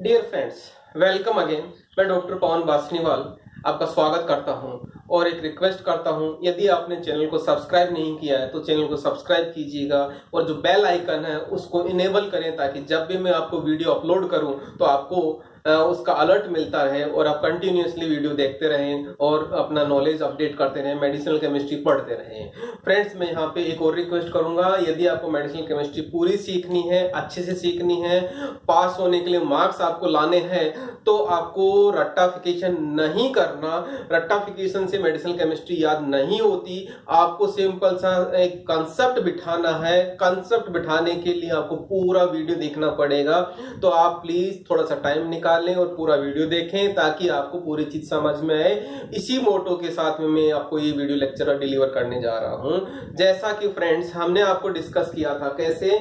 Dear friends, welcome again. मैं doctor Pavan Basniwal आपका स्वागत करता हूं और एक रिक्वेस्ट करता हूं, यदि आपने चैनल को सब्सक्राइब नहीं किया है तो चैनल को सब्सक्राइब कीजिएगा और जो बेल आइकन है उसको इनेबल करें ताकि जब भी मैं आपको वीडियो अपलोड करूं तो आपको उसका अलर्ट मिलता रहे और आप कंटिन्यूअसली वीडियो देखते रहें और अपना नॉलेज अपडेट करते रहें, मेडिसिनल केमिस्ट्री पढ़ते रहें। फ्रेंड्स, मैं यहाँ पे एक और रिक्वेस्ट करूंगा, यदि आपको मेडिसिनल केमिस्ट्री पूरी सीखनी है, अच्छे से सीखनी है, पास होने के लिए मार्क्स आपको लाने हैं, तो आपको रट्टाफिकेशन नहीं करना। रट्टाफिकेशन से मेडिसिनल केमिस्ट्री याद नहीं होती। आपको सिंपल सा एक कंसेप्ट बिठाना है। कंसेप्ट बिठाने के लिए आपको पूरा वीडियो देखना पड़ेगा। तो आप प्लीज थोड़ा सा टाइम निकालें और पूरा वीडियो देखें ताकि आपको पूरी चीज समझ में आए। इसी मोटो के साथ में मैं आपको ये वीडियो लेक्चर डिलीवर करने जा रहा हूं। जैसा कि फ्रेंड्स हमने आपको डिस्कस किया था कैसे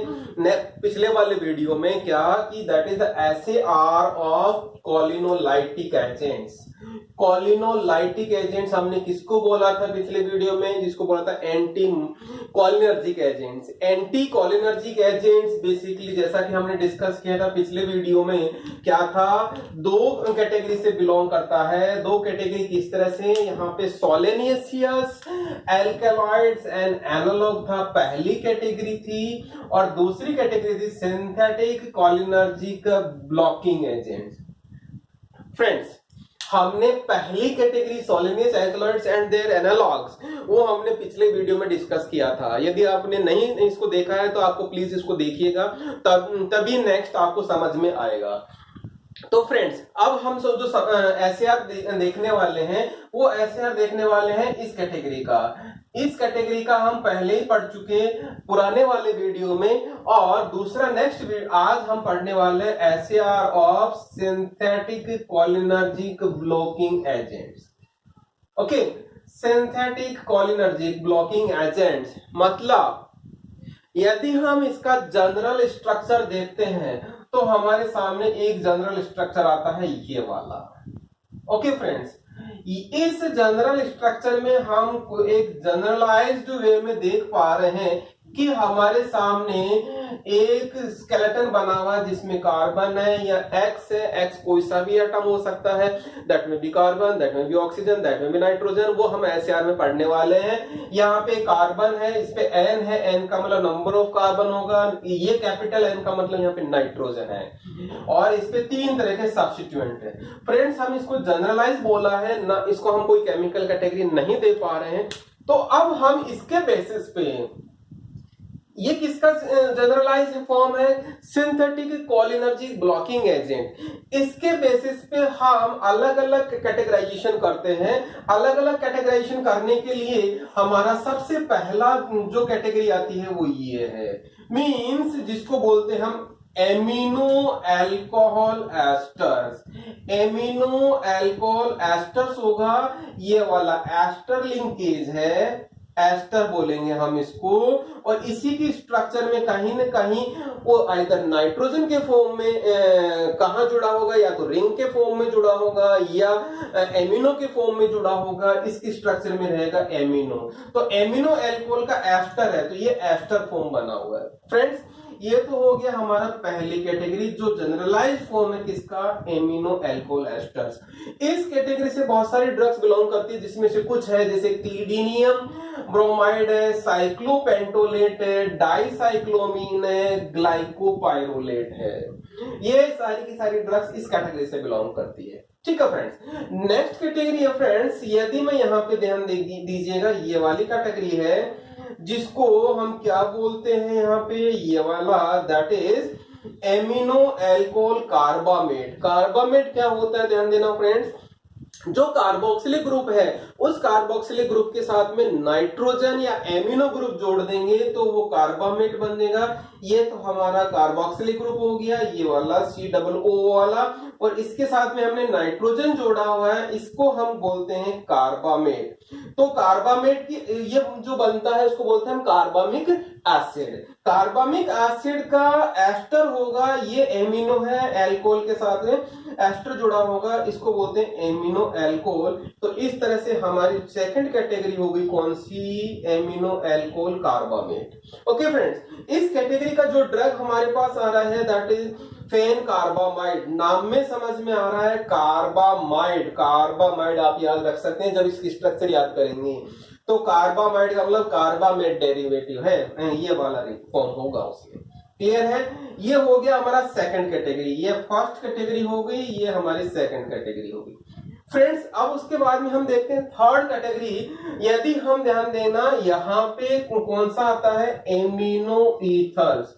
पिछले वाले वीडियो में, क्या कि that is the SAR of cholinolytic agents. Cholinolytic agents हमने किसको बोला था पिछले वीडियो में? जिसको बोला था anti cholinergic agents. Anti cholinergic agents basically जैसा कि हमने डिस्कस किया था पिछले वीडियो में, क्या था, दो कैटेगरी से बिलोंग करता है। दो कैटेगरी किस तरह से? यहाँ पे सोलेनियस एल्कलॉइड्स एंड एनालॉग था, पहली कैटेगरी थी, और दूसरी कैटेगरी थी synthetic cholinergic blocking agents. Friends, हमने पहली category solanaceous alkaloids and their analogues वो हमने पिछले वीडियो में डिस्कस किया था। यदि आपने नहीं इसको देखा है तो आपको प्लीज इसको देखिएगा, तभी नेक्स्ट आपको समझ में आएगा। तो फ्रेंड्स, अब हम सब जो एसएआर देखने वाले हैं वो एसएआर देखने वाले हैं इस कैटेगरी का। इस कैटेगरी का हम पहले ही पढ़ चुके पुराने वाले वीडियो में, और दूसरा नेक्स्ट आज हम पढ़ने वाले SAR of synthetic cholinergic blocking agents. Okay, synthetic cholinergic blocking agents मतलब यदि हम इसका जनरल स्ट्रक्चर देखते हैं तो हमारे सामने एक जनरल स्ट्रक्चर आता है ये वाला। ओके फ्रेंड्स, इस जनरल स्ट्रक्चर में हम एक जनरलाइज्ड वे में देख पा रहे हैं कि हमारे सामने एक स्केलेटन बना हुआ है जिसमें कार्बन है या एक्स है। एक्स कोई सा भी एटम हो सकता है, दैट में बी कार्बन, दैट में बी ऑक्सीजन, दैट में बी नाइट्रोजन, वो हम एसएआर में पढ़ने वाले हैं। यहाँ पे कार्बन है, इस पे एन है, एन का मतलब नंबर ऑफ कार्बन होगा, ये कैपिटल एन का मतलब यहाँ पे नाइट्रोजन है, और इस पे तीन तरह के सब्स्टिट्यूएंट है। फ्रेंड्स, हम इसको जनरलाइज बोला है ना, इसको हम कोई केमिकल कैटेगरी नहीं दे पा रहे हैं। तो अब हम इसके बेसिस पे, ये किसका जनरलाइज फॉर्म है? Synthetic cholinergic blocking agent. इसके बेसिस पे हम अलग अलग कैटेगराइजेशन करते हैं। अलग अलग कैटेगराइजेशन करने के लिए हमारा सबसे पहला जो कैटेगरी आती है वो ये है, मींस जिसको बोलते हैं हम amino alcohol asters. Amino alcohol asters होगा, ये वाला एस्टर लिंकेज है, एस्टर बोलेंगे हम इसको, और इसी की स्ट्रक्चर में कहीं न कहीं वो आइदर नाइट्रोजन के फॉर्म में कहां जुड़ा होगा, या तो रिंग के फॉर्म में जुड़ा होगा या एमिनो के फॉर्म में जुड़ा होगा। इसकी स्ट्रक्चर में रहेगा एमिनो। तो एमिनो अल्कोहल का एस्टर है, तो ये एस्टर फॉर्म बना हुआ है। फ्रेंड्स, ये तो हो गया हमारा पहली कैटेगरी जो जनरलाइज फॉर्म है किसका? Amino alcohol asters. इस कैटेगरी से बहुत सारी ड्रग्स बिलोंग करती है, जिसमें से कुछ है जैसे क्लीडिनियम ब्रोमाइड है, साइक्लोपेंटोलेट है, डाइसाइक्लोमीन है, ग्लाइकोपाइरोलेट है। ये सारी की सारी ड्रग्स इस कैटेगरी से बिलोंग करती है। ठीक है फ्रेंड्स, नेक्स्ट कैटेगरी है फ्रेंड्स, यदि मैं यहाँ पे ध्यान दीजिएगा, ये वाली कैटेगरी है जिसको हम क्या बोलते हैं यहाँ पे, ये वाला, that is amino alcohol carbamate. Carbamate क्या होता है? ध्यान देना फ्रेंड्स, जो कार्बोक्सिलिक ग्रुप है उस कार्बोक्सिलिक ग्रुप के साथ में नाइट्रोजन या एमिनो ग्रुप जोड़ देंगे तो वो कार्बामेट बनेगा। ये तो हमारा कार्बोक्सिलिक ग्रुप हो गया, ये वाला COO वाला, और इसके साथ में हमने नाइट्रोजन जोड़ा हुआ है, इसको हम बोलते हैं कार्बामेट। तो कार्बामेट की ये जो बनता है उसको बोलते हैं हम कार्बामिक एसिड। कार्बामिक एसिड का एस्टर होगा, ये एमिनो है, अल्कोहल के साथ में एस्टर जुड़ा होगा, इसको बोलते हैं एमिनो अल्कोहल। तो इस तरह से हमारी सेकंड कैटेगरी हो गई कौन सी? Amino alcohol carbamate. Okay friends, इस कैटेगरी का जो ड्रग हमारे पास आ रहा है दैट इज फेन कार्बामाइड, नाम में समझ में आ रहा है कार्बामाइड, कार्बामाइड आप याद रख सकते हैं जब इसकी स्ट्रक्चर याद करेंगे। तो कार्बामाइड का मतलब कार्बामेट डेरिवेटिव है, ये वाला फॉर्म होगा उसमें। क्लियर है? ये हो गया हमारा सेकंड कैटेगरी, ये फर्स्ट कैटेगरी हो गई, ये हमारी सेकंड कैटेगरी हो गई। फ्रेंड्स अब उसके बाद में हम देखते हैं थर्ड कैटेगरी। यदि हम ध्यान देना यहाँ पे कौन सा आता है, एमिनो ईथर्स।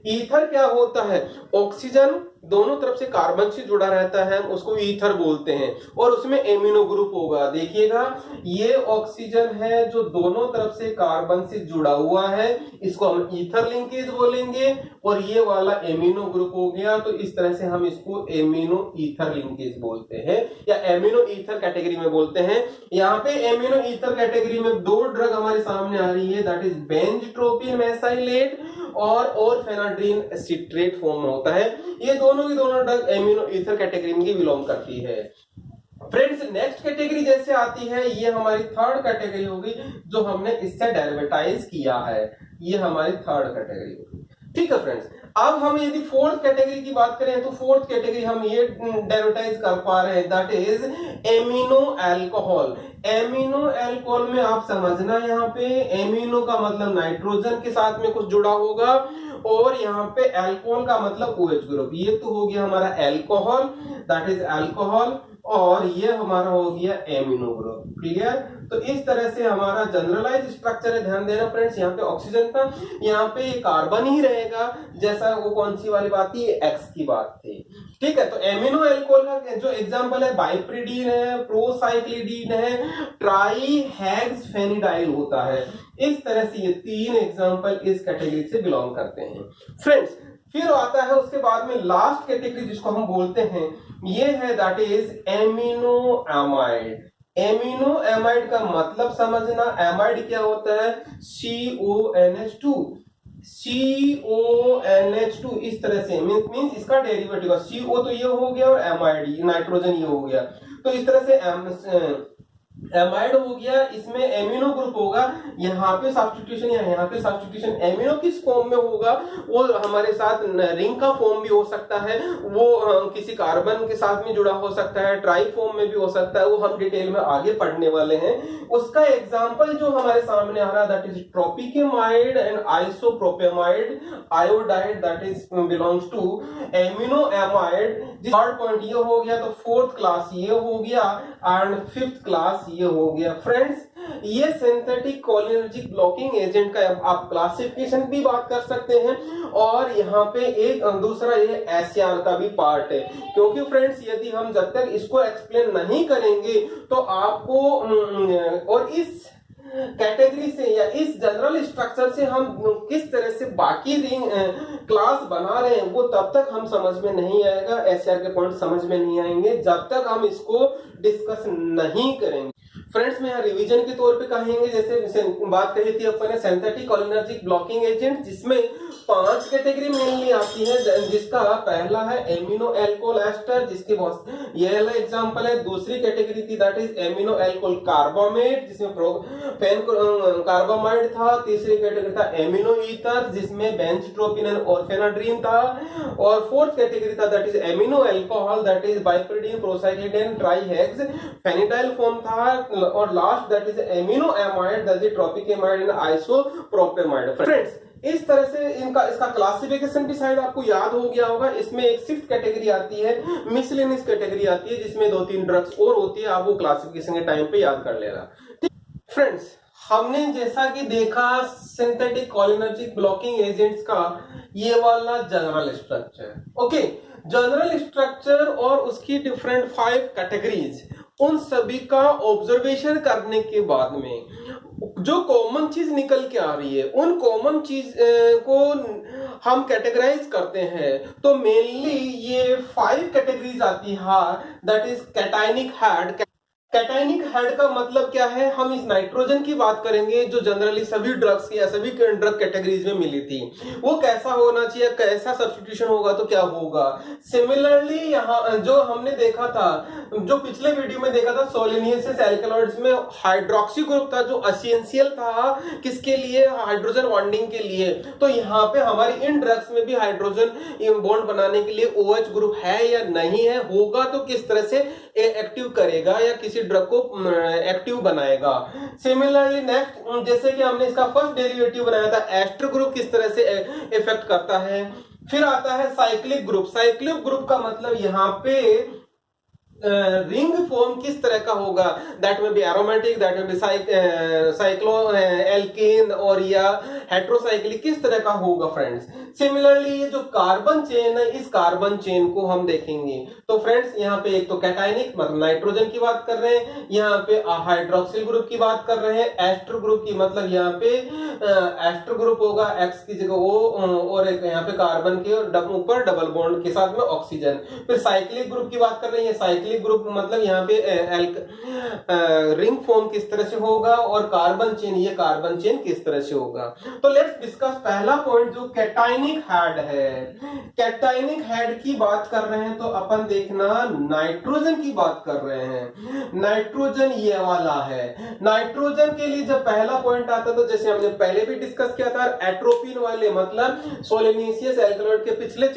ईथर क्या होता है, ऑक्सीजन दोनों तरफ से कार्बन से जुड़ा रहता है, उसको ईथर बोलते हैं, और उसमें एमिनो ग्रुप होगा। देखिएगा ये ऑक्सीजन है जो दोनों तरफ से कार्बन से जुड़ा हुआ है, इसको हम ईथर लिंकेज बोलेंगे, और ये वाला एमिनो ग्रुप हो गया, तो इस तरह से हम इसको एमिनो ईथर लिंकेज बोलते हैं या एमिनो ईथर कैटेगरी में बोलते हैं। यहाँ पे एमिनो ईथर कैटेगरी में दो ड्रग हमारे सामने आ रही है, दैट इज बेंजट्रोपिन मेसाइलेट और फेनाड्रीन सिट्रेट फॉर्म में होता है। ये दोनों की दोनों ड्रग एमिनो ईथर कैटेगरी में बिलोंग करती है। फ्रेंड्स नेक्स्ट कैटेगरी जैसे आती है, ये हमारी थर्ड कैटेगरी होगी जो हमने इससे डेरिवेटाइज किया है, ये हमारी थर्ड कैटेगरी होगी। ठीक है फ्रेंड्स, अब हम यदि फोर्थ कैटेगरी की बात करें तो फोर्थ कैटेगरी हम ये डेरिवेटाइज कर पा रहे हैं, that is amino alcohol. Amino alcohol में आप समझना, यहाँ पे एमिनो का मतलब नाइट्रोजन के साथ में कुछ जुड़ा होगा, और यहाँ पे अल्कोहल का मतलब OH ग्रुप। ये तो हो गया हमारा अल्कोहल, दैट इज अल्कोहल, और ये हमारा हो गया एमिनो ग्रुप। क्लियर? तो इस तरह से हमारा जनरलाइज स्ट्रक्चर है। ध्यान देना फ्रेंड्स, यहाँ पे ऑक्सीजन था, यहाँ पे कार्बन ही रहेगा, जैसा वो कौन सी वाली बात थी, एक्स की बात थी। ठीक है, तो एमिनो अल्कोहल का जो एग्जांपल है बाइप्रिडीन है, प्रोसाइक्लिडीन है, ट्राईहेक्सफेनिडाइल होता है। इस तरह से ये तीन एग्जांपल इस कैटेगरी से बिलोंग करते हैं। फ्रेंड्स फिर आता है उसके बाद में लास्ट कैटेगरी जिसको हम बोलते हैं, ये है that is amino amide. Amino amide का मतलब समझना, एमाइड क्या होता है, CONH2, CONH2 इस तरह से मीन्स इसका डेरिवेटिव CO तो ये हो गया और एमाइड नाइट्रोजन ये हो गया, तो इस तरह से एमाइड हो गया, इसमें एमिनो ग्रुप होगा, यहाँ पे सब्स्टिट्यूशन या यहाँ पे सब्स्टिट्यूशन एमिनो किस फॉर्म में होगा, वो हमारे साथ रिंग का फॉर्म भी हो सकता है, वो किसी कार्बन के साथ में जुड़ा हो सकता है, ट्राई फॉर्म में भी हो सकता है, वो हम डिटेल में आगे पढ़ने वाले हैं। उसका एग्जांपल जो हमारे सामने आ रहा है that is tropicamide and isopropamide iodide, that is belongs to amino amide. Third point ये हो गया, तो फोर्थ क्लास ये हो गया एंड फिफ्थ क्लास ये हो गया। फ्रेंड्स ये सिंथेटिक कोलिनर्जिक ब्लॉकिंग एजेंट का आप क्लासिफिकेशन भी बात कर सकते हैं, और यहाँ पे एक दूसरा ये SCR का भी पार्ट है, क्योंकि फ्रेंड्स यदि हम जब तक इसको एक्सप्लेन नहीं करेंगे तो आपको और इस कैटेगरी से या इस जनरल स्ट्रक्चर से हम किस तरह से बाकी रिंग क्लास बना रहे हैं वो तब तक हम समझ में नहीं आएगा, SCR के पॉइंट समझ में नहीं आएंगे जब तक हम इसको डिस्कस नहीं करेंगे। फ्रेंड्स में यहाँ रिवीजन के तौर पे कहेंगे, जैसे बात कही थी अपन ने सिंथेटिक कोलिनर्जिक ब्लॉकिंग एजेंट, जिसमें 5 कैटेगरी मेनली आती है, जिसका पहला है एमिनो अल्कोहल एस्टर, जिसके बहुत ये वाला एग्जांपल है। दूसरी कैटेगरी थी that is amino alcohol carbamate, जिसमें फेन कार्बामाइड था। तीसरी कैटेगरी था एमिनो ईथर, जिसमें बेंजट्रोपिन और फेनाड्रीन था। और फोर्थ कैटेगरी था that is amino alcohol, that is biperiden, procyclidine, trihexyphenidyl form था। और last that is amino amide, that is tropicamide and isopropamide. Friends इस तरह से इसका क्लासिफिकेशन भी शायद आपको याद हो गया होगा। इसमें एक 6th कैटेगरी आती है, मिसलेनियस कैटेगरी आती है, जिसमें 2-3 ड्रग्स और होती है, आप वो क्लासिफिकेशन के टाइम पे याद कर लेना। फ्रेंड्स हमने जैसा कि देखा सिंथेटिक कोलिनर्जिक ब्लॉकिंग एजेंट्स का ये वाला general structure, okay, general structure और उसकी डिफरेंट 5 कैटेगरीज, उन सभी का ऑब्जर्वेशन करने के बाद में जो कॉमन चीज निकल के आ रही है, उन कॉमन चीज को हम कैटेगराइज करते हैं। तो मेनली ये 5 कैटेगरीज आती है, that is cationic head, cationic head का मतलब क्या है? हम इस नाइट्रोजन की बात करेंगे जो जनरली सभी ड्रग्स की या सभी ड्रग कैटेगरीज में मिली थी। वो कैसा होना चाहिए, कैसा सब्स्टिट्यूशन होगा तो क्या होगा। सिमिलरली यहाँ जो हमने देखा था, जो पिछले वीडियो में देखा था, सोलेनियसिस एल्कलॉइड्स में हाइड्रोक्सी ग्रुप था जो एसेंशियल था किसके लिए? हाइड्रोजन बॉन्डिंग के लिए। तो यहाँ पे हमारी इन ड्रग्स में भी हाइड्रोजन बॉन्ड बनाने के लिए OH ग्रुप है या नहीं है, होगा तो किस तरह से एक्टिव करेगा या किसी ड्रग को एक्टिव बनाएगा। सिमिलरली नेक्स्ट, जैसे कि हमने इसका फर्स्ट डेरिवेटिव बनाया था, एस्टर ग्रुप किस तरह से इफेक्ट करता है। फिर आता है साइक्लिक ग्रुप। साइक्लिक ग्रुप का मतलब यहाँ पे रिंग फॉर्म किस तरह का होगा, दैट में बी एरोमेटिक, दैट में बी साइक्लो एल्केन और या हेट्रोसाइक्लिक, किस तरह का होगा फ्रेंड्स। सिमिलरली ये जो कार्बन चेन है, इस कार्बन चेन को हम देखेंगे। तो फ्रेंड्स यहाँ पे एक तो कैटाइनिक मतलब नाइट्रोजन की बात कर रहे हैं, यहाँ पे हाइड्रोक्सिल ग्रुप की बात कर रहे हैं, एस्टर ग्रुप की मतलब यहाँ पे एस्टर ग्रुप होगा, एक्स की जगह O और एक यहाँ पे कार्बन के ऊपर डबल बॉन्ड के साथ में ऑक्सीजन। फिर साइक्लिक ग्रुप की बात कर रहे हैं, साइक्लिक ग्रुप मतलब यहाँ पे रिंग फॉर्म किस तरह से होगा और कार्बन चेन, ये कार्बन चेन किस तरह से होगा। तो लेट्स डिस्कस पहला पॉइंट जो कैटाइनिक हेड है। कैटाइनिक हेड की बात कर रहे हैं तो अपन देखना नाइट्रोजन की बात कर रहे हैं। नाइट्रोजन ये वाला है। नाइट्रोजन के लिए जब पहला पॉइंट आता तो जैसे हमने पहले भी डिस्कस किया था, एट्रोपिन वाले मतलब सोलेनियसिस एल्कलॉइड के पिछले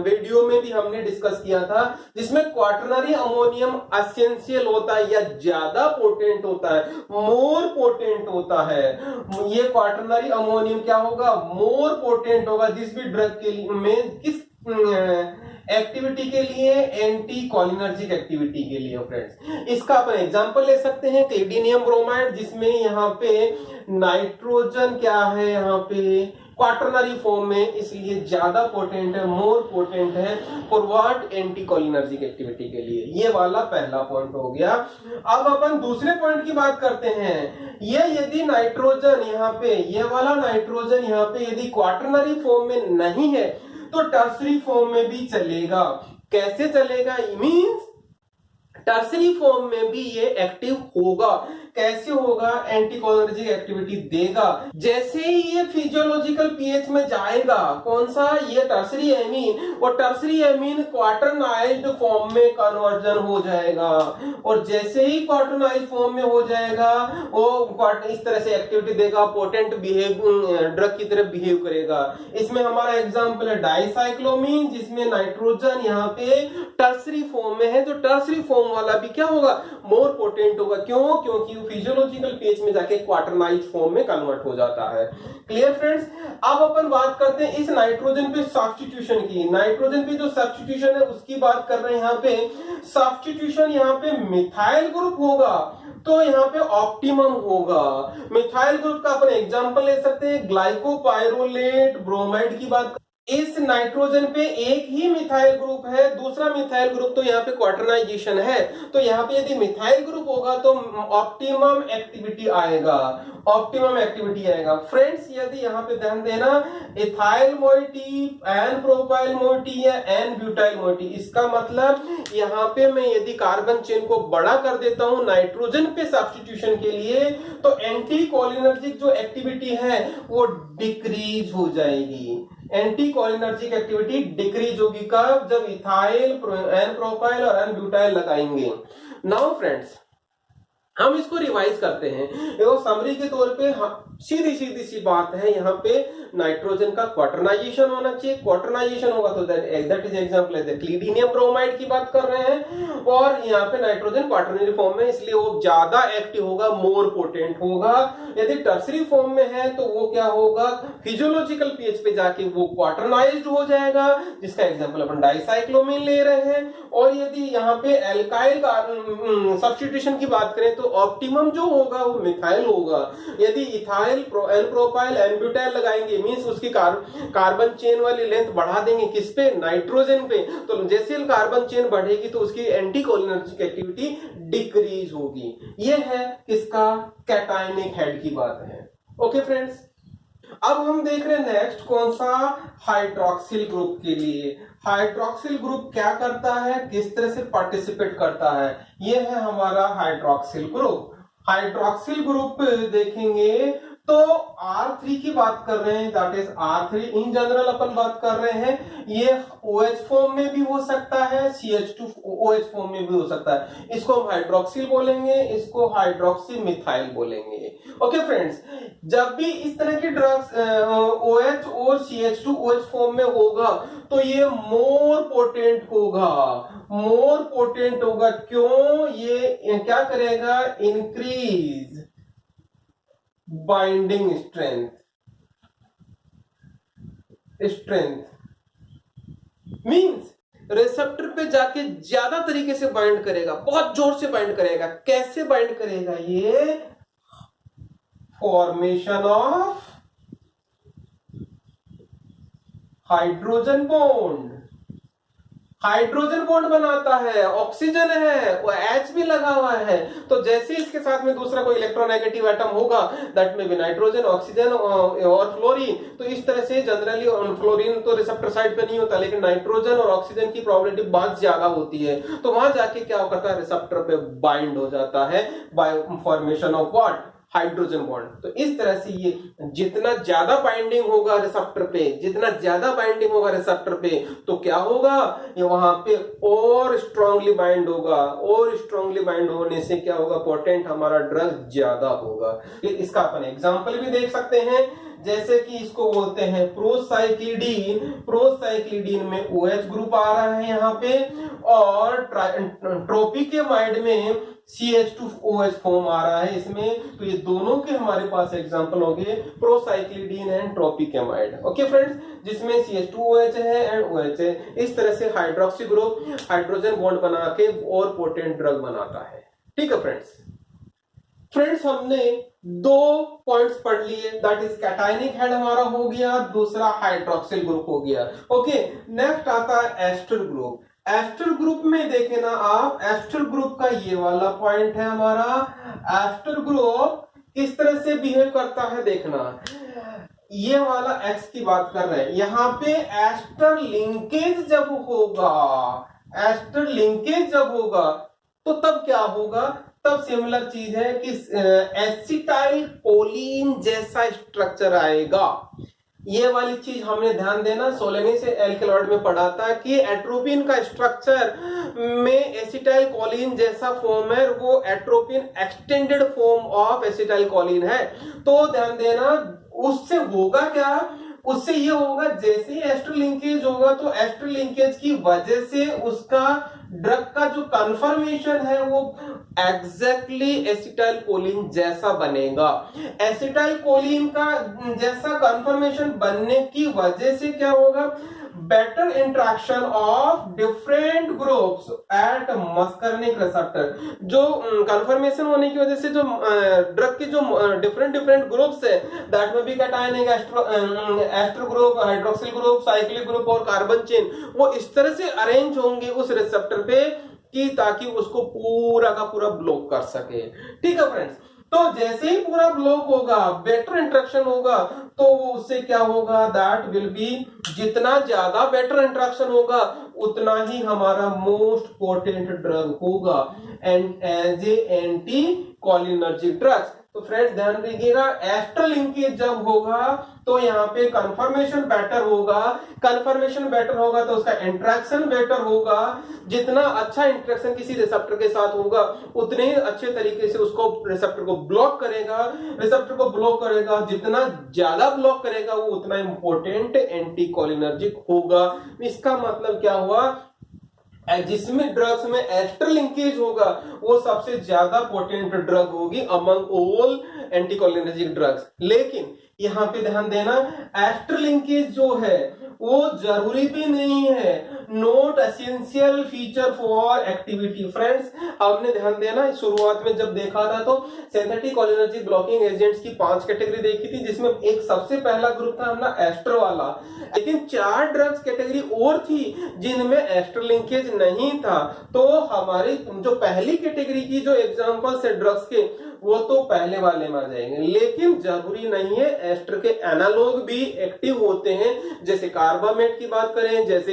वीडियो में भी हमने डिस्कस किया था, जिसमें क्वाटरनरी अमोनियम एसेंशियल होता है या ज्यादा पोटेंट होता है, मोर पोटेंट होता है। ये क्वाटरनरी अमोनियम क्या होगा? मोर पोटेंट होगा। जिस भी ड्रग के लिए में किस एक्टिविटी के लिए? एंटी कोलिनर्जिक एक्टिविटी के लिए फ्रेंड्स। इसका अपन एग्जांपल ले सकते हैं क्लेडिनियम ब्रोमाइड, जिसमें यहाँ पे नाइट्रोजन क्या है, यहाँ पे क्वाटरनरी फॉर्म में, इसलिए ज्यादा पोटेंट है, मोर पोटेंट है for what? Anti cholinergic activity के लिए। ये वाला पहला पॉइंट हो गया। अब अपन दूसरे पॉइंट की बात करते हैं। ये यदि नाइट्रोजन यहाँ पे, ये वाला नाइट्रोजन यहाँ पे यदि क्वाटरनरी फॉर्म में नहीं है तो टर्सरी फॉर्म में भी चलेगा। कैसे चलेगा? मींस टर्सरी फॉर्म में भी ये एक्टिव होगा। कैसे होगा? एंटीकोलिनर्जिक एक्टिविटी देगा। जैसे ही ये फिजियोलॉजिकल पीएच में जाएगा, कौन सा? ये टर्सरी एमीन, और टर्सरी एमीन क्वाटरनाइज्ड फॉर्म में कन्वर्जन हो जाएगा। और जैसे ही क्वाटरनाइज्ड फॉर्म में हो जाएगा, वो इस तरह से एक्टिविटी देगा, पोटेंट ड्रग की तरह बिहेव करेगा। इसमें हमारा एग्जांपल है डाइसाइक्लोमीन, जिसमें नाइट्रोजन यहाँ पे टर्सरी फॉर्म में है। जो टर्सरी फॉर्म वाला भी क्या होगा? मोर पोटेंट होगा। क्यों? क्योंकि फिजियोलॉजिकल पीएच में जाके क्वाटरनाइज्ड फॉर्म में कन्वर्ट हो जाता है। Clear friends? अब अपन बात करते हैं इस नाइट्रोजन पे सब्स्टिट्यूशन की। नाइट्रोजन पे जो सब्स्टिट्यूशन है उसकी बात कर रहे हैं। यहाँ पे सब्स्टिट्यूशन यहाँ पे मिथाइल ग्रुप होगा तो यहाँ पे ऑप्टिमम होगा। मिथाइल ग्रुप का अपन एग्जांपल ले सकते हैं, ग्लाइकोपाइरोलेट ब्रोमाइड की बात। इस नाइट्रोजन पे एक ही मिथाइल ग्रुप है, दूसरा मिथाइल ग्रुप तो यहाँ पे क्वाटरनाइजेशन है, तो यहाँ पे यदि मिथाइल ग्रुप होगा तो ऑप्टिमम एक्टिविटी आएगा। ऑप्टिमम एक्टिविटी आएगा फ्रेंड्स। यदि यहाँ पे ध्यान देना, ethyl moiety, n propyl moiety या एन ब्यूटाइल मोइटी, इसका मतलब यहाँ पे मैं यदि कार्बन चेन को बड़ा कर देता हूं नाइट्रोजन पे सब्स्टिट्यूशन के लिए, तो एंटी कोलिनर्जिक जो एक्टिविटी है वो डिक्रीज हो जाएगी। एंटी कोलिनर्जिक एक्टिविटी डिक्रीज होगी कब? जब इथाइल, एन प्रोपाइल और एन ब्यूटाइल लगाएंगे। नाउ फ्रेंड्स, हम इसको रिवाइज करते हैं। देखो समरी के तौर पे सीधी सीधी सी बात है, यहाँ पे नाइट्रोजन का क्वाटरनाइजेशन होना चाहिए। क्वाटरनाइजेशन होगा तो दैट इज एग्जांपल है क्लेडिनियम ब्रोमाइड की बात कर रहे हैं, और यहाँ पे नाइट्रोजन क्वाटरनरी फॉर्म में, इसलिए वो ज्यादा एक्टिव होगा, मोर पोटेंट होगा। यदि टर्सरी फॉर्म में है तो वो क्या होगा? फिजियोलॉजिकल पीएच पे जाके वो क्वाटरनाइज्ड हो जाएगा, जिसका एग्जांपल अपन डाइसाइक्लोमीन ले रहे हैं। और यदि यहाँ पे एल्काइल सब्स्टिट्यूशन की बात करें तो ऑप्टिमम जो होगा वो मिथाइल होगा। यदि ethyl, n propyl, n butyl लगाएंगे मींस उसकी कार्बन चेन वाली लेंथ बढ़ा देंगे। किस पे? नाइट्रोजन पे। तो जैसे कार्बन चेन बढ़ेगी तो उसकी एंटी कोलिनर्जिक एक्टिविटी डिक्रीज होगी। ये है किसका? कैटाइनिक हेड की बात है। ओके फ्रेंड्स, अब हम देख रहे हैं नेक्स्ट कौन सा, हाइड्रॉक्सिल ग्रुप के लिए। हाइड्रॉक्सिल ग्रुप क्या करता है, किस तरह से पार्टिसिपेट करता है, ये है हमारा हाइड्रॉक्सिल ग्रुप। हाइड्रॉक्सिल ग्रुप देखेंगे तो R3 की बात कर रहे हैं, that is R3 in general अपन बात कर रहे हैं। ये OH फॉर्म में भी हो सकता है, CH2OH फॉर्म में भी हो सकता है। इसको हम हाइड्रॉक्सिल बोलेंगे, इसको हाइड्रॉक्सी मिथाइल बोलेंगे। ओके फ्रेंड्स, जब भी इस तरह की ड्रग्स OH और CH2OH फॉर्म में होगा तो ये मोर पोटेंट होगा, मोर पोटेंट होगा। क्यों, ये क्या करेगा, increase binding strength means receptor पे जाके ज्यादा तरीके से बाइंड करेगा, बहुत जोर से बाइंड करेगा। कैसे बाइंड करेगा, ये formation of hydrogen bond, hydrogen bond बनाता है, ऑक्सीजन है, वो H भी लगा हुआ है, तो जैसे इसके साथ में दूसरा कोई इलेक्ट्रोनेगेटिव एटम होगा, दैट में भी नाइट्रोजन, ऑक्सीजन और फ्लोरीन, तो इस तरह से जनरली फ्लोरीन तो रिसेप्टर साइड पे नहीं होता, लेकिन नाइट्रोजन और ऑक्सीजन की प्रोबेबिलिटी बहुत ज्यादा होती है, तो वहां जाके क्या करता है, रिसेप्टर पे बाइंड हो जाता है bye formation of what, hydrogen bond. तो इस तरह से ये जितना ज्यादा बाइंडिंग होगा रिसेप्टर पे, जितना ज्यादा बाइंडिंग होगा रिसेप्टर पे, तो क्या होगा, ये वहां पे और स्ट्रांगली बाइंड होगा, और स्ट्रांगली बाइंड होने से क्या होगा, पोटेंट हमारा ड्रग ज्यादा होगा। इसका अपन एग्जांपल भी देख सकते हैं, जैसे कि इसको बोलते हैं प्रोसाइक्लिडीन। प्रोसाइक्लिडीन में OH ग्रुप आ रहा है यहाँ पे, और ट्रोपिकेमाइड में CH2OH फॉर्म आ रहा है इसमें, तो ये दोनों के हमारे पास एग्जांपल हो गए, प्रोसाइक्लिडीन एंड ट्रोपिकेमाइड। ओके फ्रेंड्स, जिसमें CH2OH है एंड OH है। इस तरह से हाइड्रोक्सी ग्रुप हाइड्रोजन बॉन्ड बना के और पोटेंट ड्रग बनाता है। ठीक है फ्रेंड्स, हमने दो पॉइंट्स पढ़ लिए, दैट इज कैटायनिक हेड हमारा हो गया, दूसरा हाइड्रोक्सिल ग्रुप हो गया। ओके, नेक्स्ट आता है एस्टर ग्रुप। एस्टर ग्रुप में देखे ना आप, एस्टर ग्रुप का ये वाला पॉइंट है हमारा। एस्टर ग्रुप किस तरह से बिहेव करता है देखना, ये वाला X की बात कर रहे हैं, यहां पे एस्टर लिंकेज जब होगा, एस्टर लिंकेज जब होगा तो तब क्या होगा, तब सिमिलर चीज है कि एसिटाइल कोलिन जैसा स्ट्रक्चर आएगा। ये वाली चीज हमने ध्यान देना, सोलेनी से एल्केलॉइड में पढ़ा था कि एट्रोपिन का स्ट्रक्चर में एसिटाइल कोलिन जैसा फॉर्म है, वो atropine extended form of acetyl choline है। तो ध्यान देना, उससे होगा क्या, उससे ये होगा जैसे ही एस्टर लिंकेज होगा तो एस्टर लिंकेज की वजह से उसका ड्रग का जो कन्फर्मेशन है वो एग्जैक्टली एसिटाइल कोलिन जैसा बनेगा। एसिटाइल कोलिन का जैसा कन्फर्मेशन बनने की वजह से क्या होगा, better interaction of different groups at muscarinic receptor. जो कन्फर्मेशन होने की वजह से जो ड्रग के जो डिफरेंट ग्रुप्स है, दैट में भी cationic, ester group, hydroxyl group, cyclic group और कार्बन चेन, वो इस तरह से अरेंज होंगे उस रिसेप्टर पे कि ताकि उसको पूरा का पूरा ब्लॉक कर सके। ठीक है फ्रेंड्स, तो जैसे ही पूरा ब्लॉक होगा, बेटर इंट्रैक्शन होगा, तो वो उससे क्या होगा, दैट विल बी, जितना ज्यादा बेटर इंट्रैक्शन होगा उतना ही हमारा मोस्ट पोटेंट ड्रग होगा and as a anticholinergic drugs. तो फ्रेंड्स ध्यान रखिएगा, एस्टर लिंकेज जब होगा तो यहाँ पे कन्फर्मेशन बेटर होगा, कन्फर्मेशन बेटर होगा तो उसका इंट्रैक्शन बेटर होगा। जितना अच्छा इंट्रैक्शन किसी रिसेप्टर के साथ होगा उतने ही अच्छे तरीके से उसको रिसेप्टर को ब्लॉक करेगा, रिसेप्टर को ब्लॉक करेगा, जितना ज्यादा ब्लॉक करेगा वो उतना इंपॉर्टेंट एंटी कोलिनर्जिक होगा। इसका मतलब क्या हुआ, जिसमें ड्रग्स में एस्टर लिंकेज होगा वो सबसे ज्यादा पोटेंट ड्रग होगी अमंग ऑल एंटीकोलिनर्जिक ड्रग्स। लेकिन यहां पे ध्यान देना, एस्टर लिंकेज जो है वो जरूरी भी नहीं है, note essential feature for activity. Friends आपने ध्यान देना, शुरुआत में जब देखा था तो सिंथेटिक कोलिनर्जिक ब्लॉकिंग एजेंट्स की 5 कैटेगरी देखी थी, जिसमें एक सबसे पहला ग्रुप था अपना एस्टर वाला, लेकिन 4 ड्रग्स कैटेगरी और थी जिनमें एस्टर लिंकेज नहीं था। तो हमारी जो पहली कैटेगरी की जो एग्जांपल्स है ड्रग्स के, वो तो पहले वाले में आ जाएंगे, लेकिन जरूरी नहीं है, एस्टर के एनालॉग भी एक्टिव होते हैं। जैसे कार्बामेट की बात करें, जैसे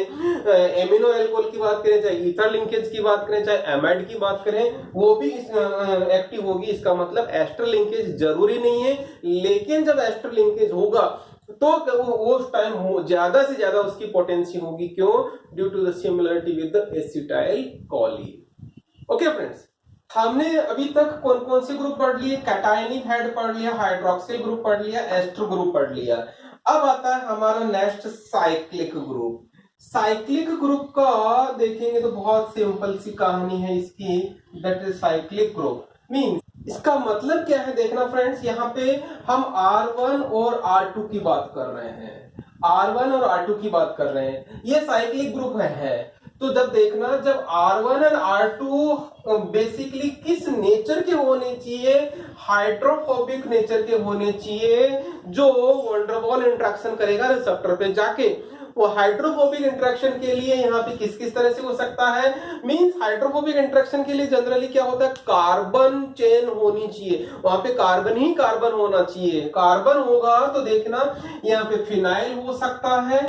एमिनो एल्कोहल की बात करें, चाहे ईथर लिंकेज की बात करें, चाहे एमाइड की बात करें, वो भी एक्टिव होगी। इसका मतलब एस्टर लिंकेज जरूरी नहीं है, लेकिन जब एस्टर लिंकेज होगा तो उस टाइम ज्यादा से ज्यादा उसकी पोटेंसी होगी। क्यों? Due to the similarity with the acetylcholine. Okay friends, हमने अभी तक कौन कौन से ग्रुप पढ़ लिए? कैटायनिक हेड पढ़ लिया, हाइड्रोक्सिल ग्रुप पढ़ लिया, एस्टर ग्रुप पढ़ लिया। अब आता है हमारा next cyclic group. Cyclic group का देखेंगे तो बहुत सिंपल सी कहानी है इसकी, that is cyclic group means, इसका मतलब क्या है देखना फ्रेंड्स, यहाँ पे हम R1 और R2 की बात कर रहे हैं, R1 और R2 की बात कर रहे हैं, ये साइक्लिक ग्रुप है। तो जब देखना, जब R1 और R2 बेसिकली किस नेचर के होने चाहिए? हाइड्रोफोबिक नेचर के होने चाहिए, जो वंडरवॉल इंटरेक्शन करेगा रिसेप्टर पे जाके। वो हाइड्रोफोबिक इंटरेक्शन के लिए यहाँ पे किस किस तरह से हो सकता है? मींस हाइड्रोफोबिक इंटरेक्शन के लिए जनरली क्या होता है? कार्बन चेन होनी चाहिए, वहां पे कार्बन ही कार्बन होना चाहिए। कार्बन होगा तो देखना यहाँ पे फिनाइल हो सकता है,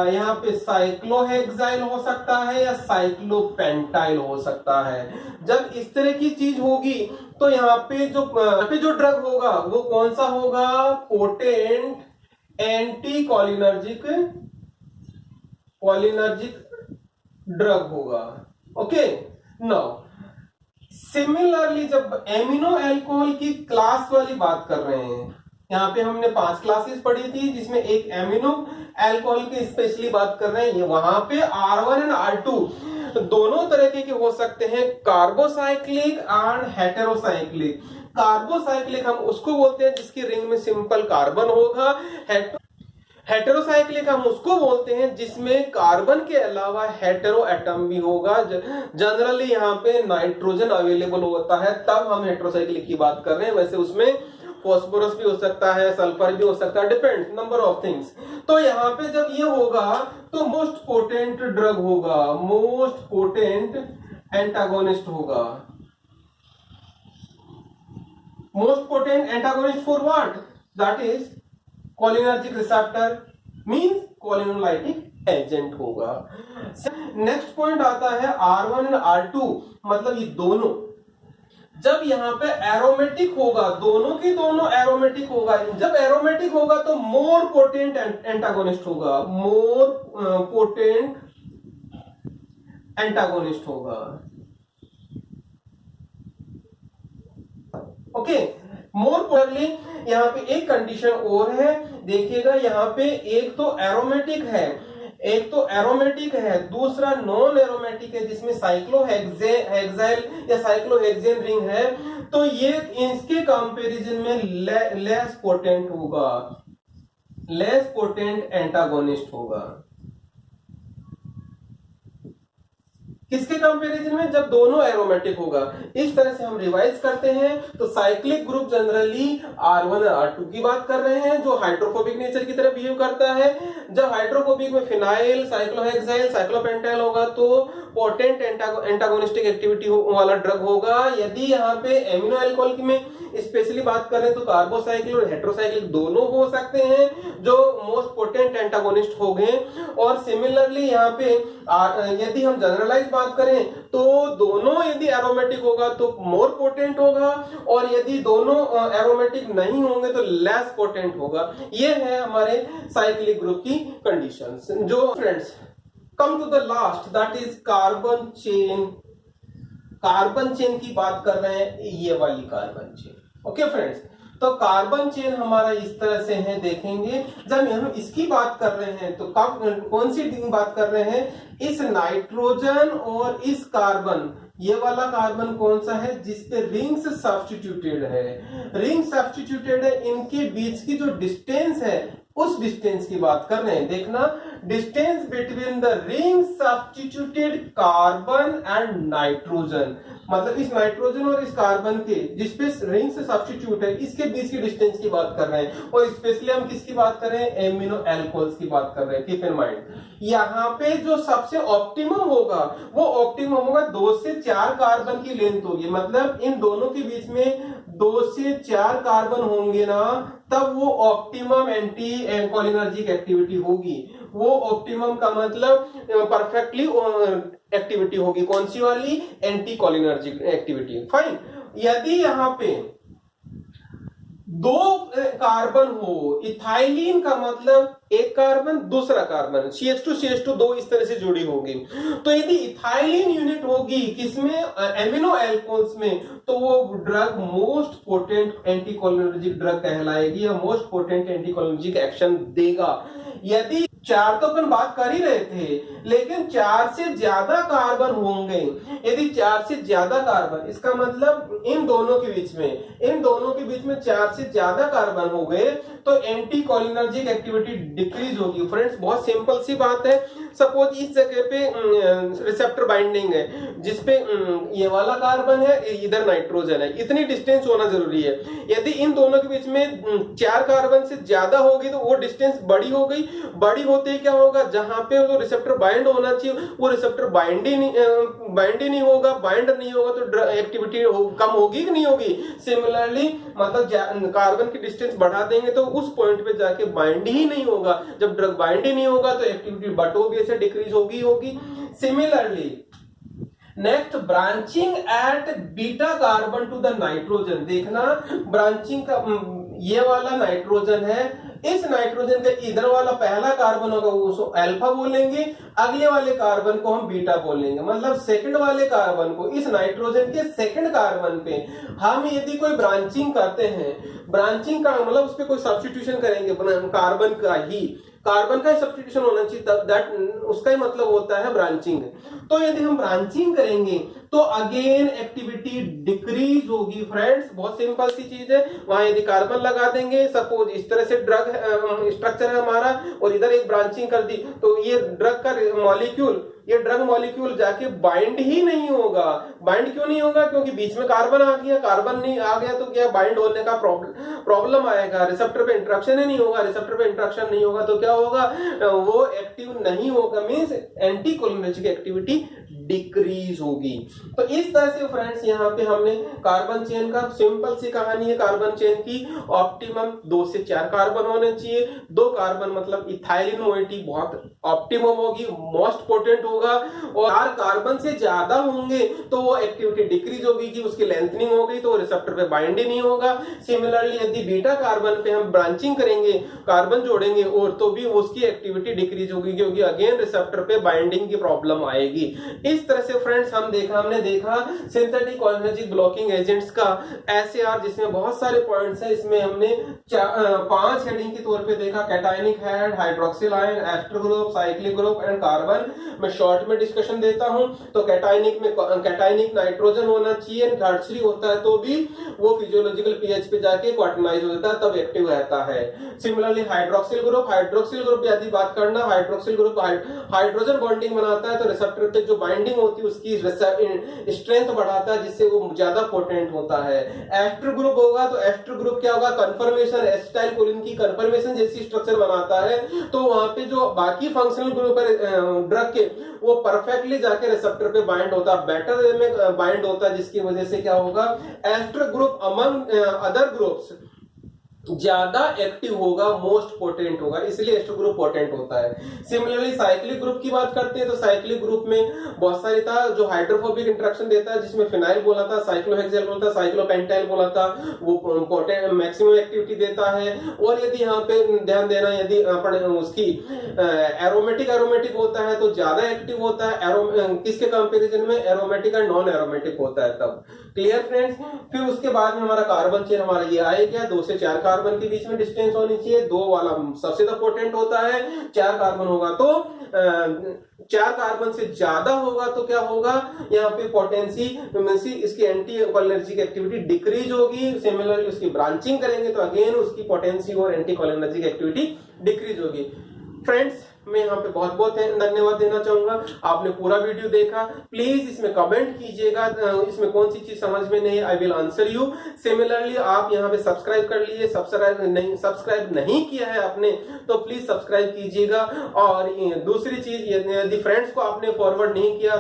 यहाँ पे साइक्लोहेक्साइल हो सकता है, या साइक्लोपेंटाइल हो सकता है। जब इस तरह की चीज होगी तो यहाँ पे जो ड्रग होगा वो कौन सा होगा? पोटेंट एंटी कोलिनर्जिक ड्रग होगा। ओके, नाउ सिमिलरली जब एमिनो एल्कोहल की क्लास वाली बात कर रहे हैं, यहाँ पे हमने 5 क्लासेस पढ़ी थी, जिसमें एक एमिनो एल्कोहल की स्पेशली बात कर रहे हैं। वहां पे R1 एंड R2 दोनों तरह के हो सकते हैं, कार्बोसाइक्लिक एंड हेटेरोसाइक्लिक। कार्बोसाइक्लिक हम उसको बोलते हैं जिसकी रिंग में सिंपल कार्बन होगा। हेटेरोसाइक्लिक हम उसको बोलते हैं जिसमें कार्बन के अलावा हेटेरो एटम भी होगा। जनरली यहाँ पे नाइट्रोजन अवेलेबल होता है, तब हम हेटेरोसाइक्लिक की बात कर रहे हैं। वैसे उसमें फॉस्फोरस भी हो सकता है, सल्फर भी हो सकता है, डिपेंड नंबर ऑफ थिंग्स। तो यहाँ पे जब ये होगा तो मोस्ट पोटेंट ड्रग होगा, मोस्ट पोटेंट एंटागोनिस्ट होगा। Most potent antagonist for what? That is cholinergic receptor means cholinolytic agent होगा। नेक्स्ट पॉइंट आता है R1 और R2, मतलब ये दोनों जब यहाँ पे एरोमेटिक होगा, दोनों की दोनों एरोमेटिक होगा। जब एरोमेटिक होगा तो मोर पोटेंट एंटागोनिस्ट होगा, मोर पोटेंट एंटागोनिस्ट होगा। ओके, मोर पोलरली यहाँ पे एक कंडीशन और है, देखिएगा यहाँ पे एक तो एरोमेटिक है, दूसरा नॉन एरोमेटिक है जिसमें साइक्लोहेक्साइल या साइक्लोहेक्सेन रिंग है। तो ये इसके कंपैरिजन में लेस पोटेंट होगा, लेस पोटेंट एंटागोनिस्ट होगा। किसके कंपैरिजन में? जब दोनों एरोमेटिक होगा। इस तरह से हम रिवाइज करते हैं तो साइक्लिक ग्रुप जनरली R1 और R2 की बात कर रहे हैं, जो हाइड्रोफोबिक नेचर की तरह बिहेव करता है। जब हाइड्रोफोबिक में फिनाइल, साइक्लोहेक्साइल, साइक्लोपेंटाइल होगा तो पोटेंट एंटागोनिस्टिक एक्टिविटी वाला ड्रग होगा। यदि यहाँ पे एमिनो एल्कोहल में स्पेशली बात करें तो कार्बोसाइक्लिक और हेटेरोसाइक्लिक दोनों हो सकते हैं जो मोस्ट पोटेंट एंटागोनिस्ट हो गए। और सिमिलरली यहाँ पे यदि हम जनरलाइज बात करें तो दोनों यदि एरोमेटिक होगा तो मोर पोटेंट होगा, और यदि दोनों एरोमेटिक नहीं होंगे तो लेस पोटेंट होगा। ये है हमारे साइक्लिक ग्रुप की कंडीशंस। जो friends come to the last, that is carbon chain. Carbon chain की बात कर रहे हैं, ये वाली कार्बन चेन। ओके फ्रेंड्स, तो कार्बन चेन हमारा इस तरह से है, देखेंगे। जब हम इसकी बात कर रहे हैं तो कौन सी बात कर रहे हैं? इस नाइट्रोजन और इस कार्बन, ये वाला कार्बन कौन सा है जिसपे रिंग्स सब्स्टिट्यूटेड है, रिंग सब्स्टिट्यूटेड है, इनके बीच की जो डिस्टेंस है उस डिस्टेंस की बात कर रहे हैं। देखना distance between the ring substituted carbon and nitrogen, मतलब इस नाइट्रोजन और इस कार्बन के जिसपे रिंग से सब्स्टिट्यूट है इसके बीच की डिस्टेंस की बात कर रहे हैं, और स्पेशली हम किसकी बात कर रहे हैं, एमिनो एल्कोहल्स की बात कर रहे हैं। कीप इन माइंड, यहाँ पे जो सबसे ऑप्टिमम होगा वो ऑप्टिमम होगा 2 से 4 कार्बन की लेंथ होगी, मतलब इन दोनों के बीच में 2 से 4 कार्बन होंगे ना, तब वो ऑप्टिमम एंटी कोलिनर्जिक एक्टिविटी होगी। वो ऑप्टिमम का मतलब परफेक्टली एक्टिविटी होगी, कौन सी वाली, एंटी कोलिनर्जिक एक्टिविटी। फाइन, यदि यहाँ पे 2 कार्बन हो, इथाइलिन का मतलब एक कार्बन दूसरा कार्बन, CH2 2 इस तरह से जुड़ी होगी, तो यदि इथाइलिन यूनिट होगी किसमें, एमिनो एल्कोहल्स में, तो वो ड्रग मोस्ट पोटेंट एंटीकोलिनर्जिक ड्रग कहलाएगी या मोस्ट पोटेंट एंटीकोलिनर्जिक एक्शन देगा। यदि 4 तो अपन बात कर ही रहे थे, लेकिन 4 से ज्यादा कार्बन होंगे, यदि 4 से ज्यादा कार्बन, इसका मतलब इन दोनों के बीच में 4 से ज्यादा कार्बन हो गए तो एंटी कोलिनर्जिक एक्टिविटी डिक्रीज होगी। फ्रेंड्स बहुत सिंपल सी बात है, सपोज इस जगह पे रिसेप्टर बाइंडिंग है जिसपे ये वाला कार्बन है, इधर नाइट्रोजन है, इतनी डिस्टेंस होना जरूरी है। यदि इन दोनों के बीच में 4 कार्बन से ज्यादा होगी तो वो डिस्टेंस बड़ी हो गई, बड़ी होते ही क्या होगा, जहां पे वो रिसेप्टर बाइंड होना चाहिए वो रिसेप्टर बाइंड ही नहीं होगा, बाइंड नहीं होगा तो एक्टिविटी कम होगी कि नहीं होगी। सिमिलरली मतलब कार्बन की डिस्टेंस बढ़ा देंगे तो उस पॉइंट पे जाके बाइंड ही नहीं होगा, जब ड्रग बाइंड ही नहीं होगा तो एक्टिविटी बट से डिक्रीज होगी। Similarly next, branching at beta carbon to the nitrogen, देखना ब्रांचिंग का ये वाला नाइट्रोजन है, इस नाइट्रोजन का इधर वाला पहला कार्बन होगा उसको अल्फा बोलेंगे, अगले वाले कार्बन को हम बीटा बोलेंगे, मतलब सेकंड वाले कार्बन को, इस नाइट्रोजन के सेकंड कार्बन पे हम यदि कोई ब्रांचिंग करते हैं, ब्रांचिंग का मतलब उस पर कोई सब्स्टिट्यूशन करेंगे, कार्बन का सब्स्टिट्यूशन होना चाहिए, तब दैट उसका ही मतलब होता है ब्रांचिंग। तो यदि हम ब्रांचिंग करेंगे तो अगेन एक्टिविटी डिक्रीज होगी। फ्रेंड्स बहुत सिंपल सी चीज है, वहां यदि कार्बन लगा देंगे, सपोज इस तरह से ड्रग स्ट्रक्चर है हमारा और इधर एक ब्रांचिंग कर दी, तो ये ड्रग का मॉलिक्यूल जाके बाइंड ही नहीं होगा। बाइंड क्यों नहीं होगा, क्योंकि बीच में कार्बन आ गया, कार्बन नहीं आ गया तो क्या बाइंड होने का प्रॉब्लम आएगा, रिसेप्टर पे इंटरेक्शन ही नहीं होगा, रिसेप्टर पे इंटरेक्शन नहीं होगा तो क्या होगा, वो एक्टिव नहीं होगा, means anti cholinergic activity decrease होगी। तो इस तरह से फ्रेंड्स यहाँ पे हमने कार्बन चेन का सिंपल सी कहानी है, कार्बन चेन की ऑप्टिमम 2 से 4 कार्बन होने चाहिए, 2 कार्बन मतलब इथाइलिन मोइटी बहुत ऑप्टिमम होगी, मोस्ट पोटेंट होगा, और 4 कार्बन से ज्यादा होंगे तो वो एक्टिविटी डिक्रीज होगी कि उसकी लेंथनिंग हो गई तो रिसेप्टर पे बाइंड ही नहीं होगा। सिमिलरली यदि बीटा कार्बन पे हम ब्रांचिंग करेंगे, कार्बन जोड़ेंगे और तो भी उसकी एक्टिविटी डिक्रीज होगी क्योंकि अगेन रिसेप्टर पे बाइंडिंग की प्रॉब्लम आएगी। इस तरह से फ्रेंड्स हमने देखा सिंथेटिक कोलिनर्जिक ब्लॉकिंग एजेंट्स का SAR, जिसमें बहुत सारे पॉइंट्स हैं, इसमें हमने 5 हेडिंग के तौर पे देखा, cationic head, hydroxyl ion, ester group, cyclic group and carbon. मैं शॉर्ट में डिस्कशन देता हूं तो कैटायनिक नाइट्रोजन होना चाहिए, टर्शियरी होता है तो भी वो फिजियोलॉजिकल पीएच पे जाके क्वाटरनाइज हो जाता है, तब एक्टिव रहता है। सिमिलरली हाइड्रोक्सिल ग्रुप यदि बात करना, हाइड्रोक्सिल ग्रुप हाइड्रोजन बॉन्डिंग बनाता है तो रिसेप्टर पे जो बाइंडिंग होती है उसकी स्ट्रेंथ बढ़ाता है जिससे वो ज्यादा पोटेंट होता है। एस्टर ग्रुप होगा तो एस्टर ग्रुप क्या होगा, कन्फर्मेशन, एसिटाइल कोलिन की कन्फर्मेशन जैसी स्ट्रक्चर बनाता है, तो वहां पे जो बाकी फंक्शनल ग्रुप है ड्रग के वो परफेक्टली जाके रिसेप्टर पे बाइंड होता है, बेटर वे में बाइंड होता है, जिसकी वजह से क्या होगा, ester group among other groups ज्यादा एक्टिव होगा, मोस्ट पोटेंट होगा, इसलिए एस्टर ग्रुप पोटेंट होता है। सिमिलरली साइक्लिक ग्रुप की बात करते हैं तो साइक्लिक ग्रुप में बहुत सारी था जो हाइड्रोफोबिक इंटरेक्शन देता है, जिसमें फिनाइल बोला था, साइक्लोहेक्सेल बोला था, साइक्लोपेंटाइल बोला था, वो मैक्सिमम एक्टिविटी देता है। और यदि यहाँ पे ध्यान देना, यदि उसकी एरोमेटिक होता है तो ज्यादा एक्टिव होता है, किसके कंपेरिजन में, एरोमेटिक एंड नॉन एरोमेटिक होता है तब। Clear friends. फिर उसके बाद में हमारा कार्बन चेन हमारा ये आएगा, 2 से 4 कार्बन के बीच में डिस्टेंस होनी चाहिए, 2 वाला सबसे ज्यादा पोटेंट होता है, 4 कार्बन होगा तो 4 कार्बन से ज्यादा होगा तो क्या होगा, यहाँ पे पोटेंसी इसकी एंटी कोलिनर्जिक एक्टिविटी डिक्रीज होगी। सिमिलरली उसकी ब्रांचिंग करेंगे तो अगेन उसकी पोटेंसी और एंटी कोलिनर्जिक एक्टिविटी डिक्रीज होगी। फ्रेंड्स मैं यहाँ पे बहुत बहुत धन्यवाद देना चाहूंगा। आपने पूरा वीडियो देखा, प्लीज इसमें कमेंट कीजिएगा, इसमें कौन सी चीज समझ में नहीं, I will answer you. Similarly आप यहाँ पे सब्सक्राइब कर लीजिए, सब्सक्राइब नहीं किया है आपने तो प्लीज सब्सक्राइब कीजिएगा। और दूसरी चीज, यदि फ्रेंड्स को आपने फॉरवर्ड नहीं किया,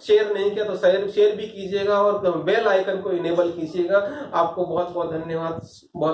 शेयर नहीं किया तो शेयर भी कीजिएगा और बेल आइकन को इनेबल कीजिएगा। आपको बहुत बहुत धन्यवाद। बहुत